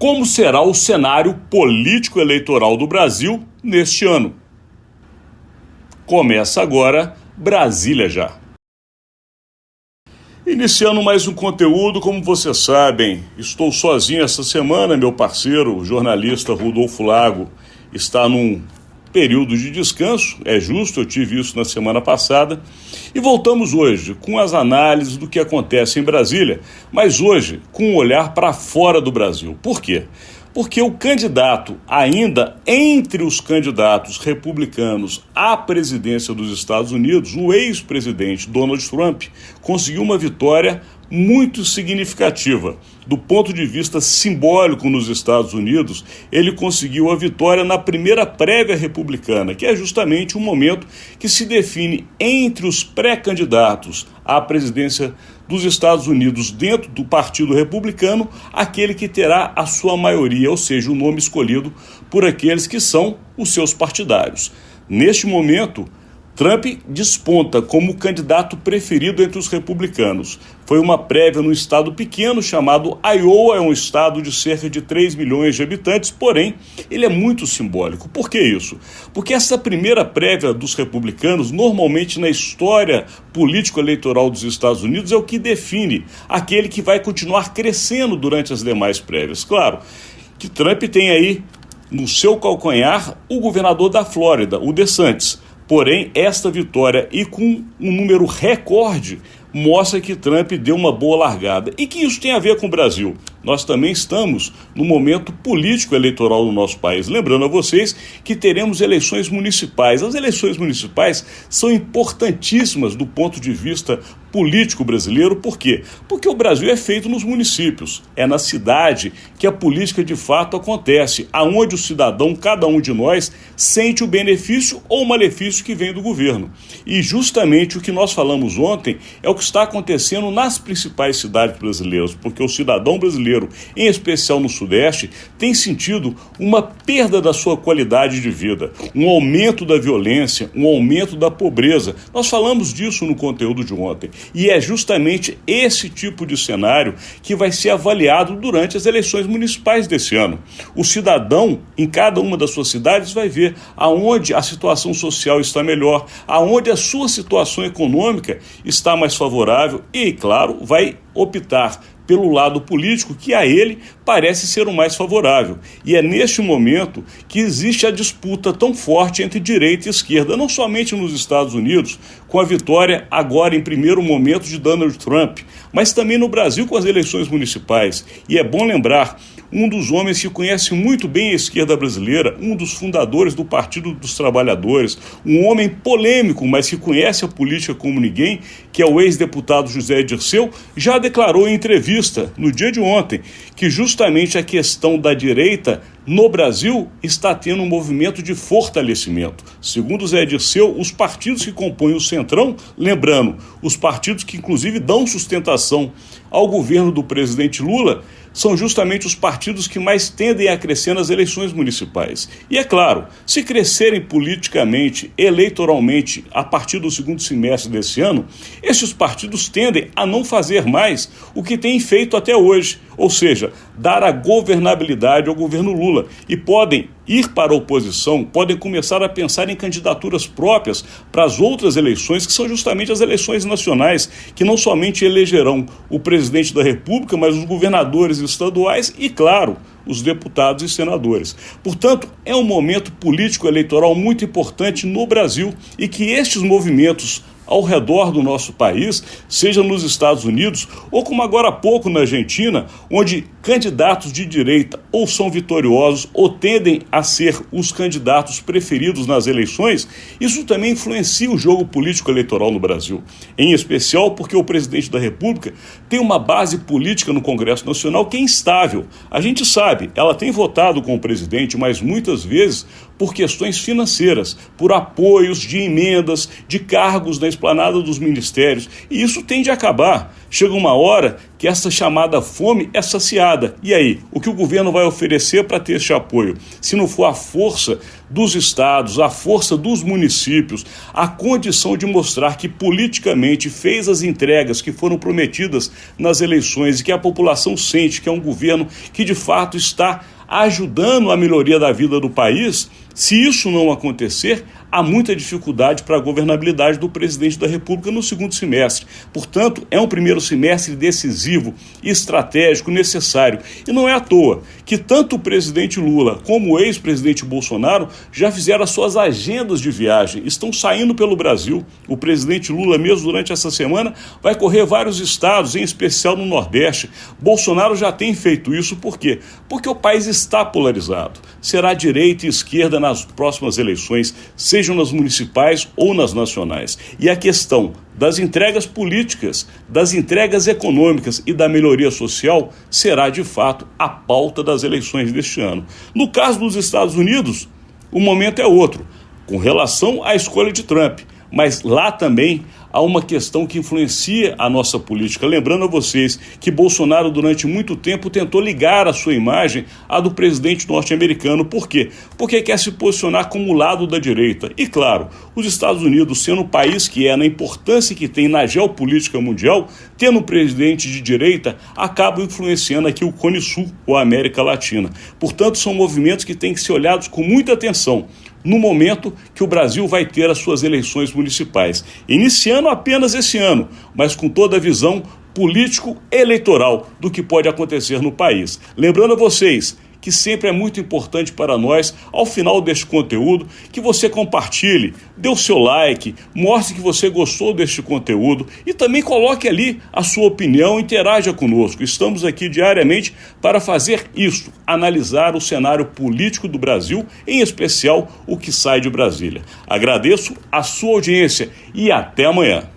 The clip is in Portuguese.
Como será o cenário político-eleitoral do Brasil neste ano? Começa agora Brasília Já. Iniciando mais um conteúdo, como vocês sabem, estou sozinho essa semana, meu parceiro, o jornalista Rodolfo Lago, está num período de descanso, é justo, eu tive isso na semana passada, e voltamos hoje com as análises do que acontece em Brasília, mas hoje com um olhar para fora do Brasil. Por quê? Porque o candidato, ainda entre os candidatos republicanos à presidência dos Estados Unidos, o ex-presidente Donald Trump, conseguiu uma vitória muito significativa. Do ponto de vista simbólico nos Estados Unidos, ele conseguiu a vitória na primeira prévia republicana, que é justamente o momento que se define entre os pré-candidatos à presidência dos Estados Unidos dentro do Partido Republicano, aquele que terá a sua maioria, ou seja, o nome escolhido por aqueles que são os seus partidários. Neste momento, Trump desponta como o candidato preferido entre os republicanos. Foi uma prévia num estado pequeno chamado Iowa, é um estado de cerca de 3 milhões de habitantes, porém, ele é muito simbólico. Por que isso? Porque essa primeira prévia dos republicanos, normalmente na história político-eleitoral dos Estados Unidos, é o que define aquele que vai continuar crescendo durante as demais prévias. Claro que Trump tem aí no seu calcanhar o governador da Flórida, o DeSantis. Porém, esta vitória e com um número recorde mostra que Trump deu uma boa largada. E que isso tem a ver com o Brasil? Nós também estamos no momento político-eleitoral do nosso país. Lembrando a vocês que teremos eleições municipais. As eleições municipais são importantíssimas do ponto de vista político brasileiro. Por quê? Porque o Brasil é feito nos municípios. É na cidade que a política de fato acontece, aonde o cidadão, cada um de nós, sente o benefício ou o malefício que vem do governo. E justamente o que nós falamos ontem é o que está acontecendo nas principais cidades brasileiras, porque o cidadão brasileiro, em especial no Sudeste, tem sentido uma perda da sua qualidade de vida, um aumento da violência, um aumento da pobreza. Nós falamos disso no conteúdo de ontem. E é justamente esse tipo de cenário que vai ser avaliado durante as eleições municipais desse ano. O cidadão, em cada uma das suas cidades, vai ver aonde a situação social está melhor, aonde a sua situação econômica está mais favorável e, claro, vai optar pelo lado político que a ele parece ser o mais favorável. E é neste momento que existe a disputa tão forte entre direita e esquerda, não somente nos Estados Unidos, com a vitória agora em primeiro momento de Donald Trump, mas também no Brasil com as eleições municipais. E é bom lembrar, um dos homens que conhece muito bem a esquerda brasileira, um dos fundadores do Partido dos Trabalhadores, um homem polêmico, mas que conhece a política como ninguém, que é o ex-deputado José Dirceu, já declarou em entrevista no dia de ontem que justamente a questão da direita no Brasil está tendo um movimento de fortalecimento. Segundo Zé Dirceu, os partidos que compõem o Centrão, lembrando, os partidos que inclusive dão sustentação ao governo do presidente Lula, são justamente os partidos que mais tendem a crescer nas eleições municipais. E é claro, se crescerem politicamente, eleitoralmente, a partir do segundo semestre desse ano, esses partidos tendem a não fazer mais o que têm feito até hoje, ou seja, dar a governabilidade ao governo Lula, e podem ir para a oposição, podem começar a pensar em candidaturas próprias para as outras eleições, que são justamente as eleições nacionais, que não somente elegerão o presidente da República, mas os governadores estaduais e, claro, os deputados e senadores. Portanto, é um momento político-eleitoral muito importante no Brasil e que estes movimentos ao redor do nosso país, seja nos Estados Unidos ou como agora há pouco na Argentina, onde candidatos de direita ou são vitoriosos ou tendem a ser os candidatos preferidos nas eleições, isso também influencia o jogo político-eleitoral no Brasil. Em especial porque o presidente da República tem uma base política no Congresso Nacional que é instável. A gente sabe, ela tem votado com o presidente, mas muitas vezes por questões financeiras, por apoios de emendas, de cargos na esplanada dos ministérios. E isso tem de acabar. Chega uma hora que essa chamada fome é saciada. E aí, o que o governo vai oferecer para ter esse apoio? Se não for a força dos estados, a força dos municípios, a condição de mostrar que politicamente fez as entregas que foram prometidas nas eleições e que a população sente que é um governo que de fato está ajudando a melhoria da vida do país, se isso não acontecer, há muita dificuldade para a governabilidade do presidente da República no segundo semestre. Portanto, é um primeiro semestre decisivo, estratégico, necessário. E não é à toa que tanto o presidente Lula como o ex-presidente Bolsonaro já fizeram as suas agendas de viagem, estão saindo pelo Brasil. O presidente Lula, mesmo durante essa semana, vai correr vários estados, em especial no Nordeste. Bolsonaro já tem feito isso, por quê? Porque o país está polarizado. Será direita e esquerda nas próximas eleições, sejam nas municipais ou nas nacionais. E a questão das entregas políticas, das entregas econômicas e da melhoria social será, de fato, a pauta das eleições deste ano. No caso dos Estados Unidos, o momento é outro, com relação à escolha de Trump. Mas lá também há uma questão que influencia a nossa política. Lembrando a vocês que Bolsonaro, durante muito tempo, tentou ligar a sua imagem à do presidente norte-americano. Por quê? Porque quer se posicionar como lado da direita. E, claro, os Estados Unidos, sendo o país que é, na importância que tem na geopolítica mundial, tendo um presidente de direita, acaba influenciando aqui o Cone Sul, ou a América Latina. Portanto, são movimentos que têm que ser olhados com muita atenção no momento que o Brasil vai ter as suas eleições municipais, iniciando apenas esse ano, mas com toda a visão político-eleitoral do que pode acontecer no país. Lembrando a vocês que sempre é muito importante para nós, ao final deste conteúdo, que você compartilhe, dê o seu like, mostre que você gostou deste conteúdo e também coloque ali a sua opinião, interaja conosco. Estamos aqui diariamente para fazer isso, analisar o cenário político do Brasil, em especial o que sai de Brasília. Agradeço a sua audiência e até amanhã.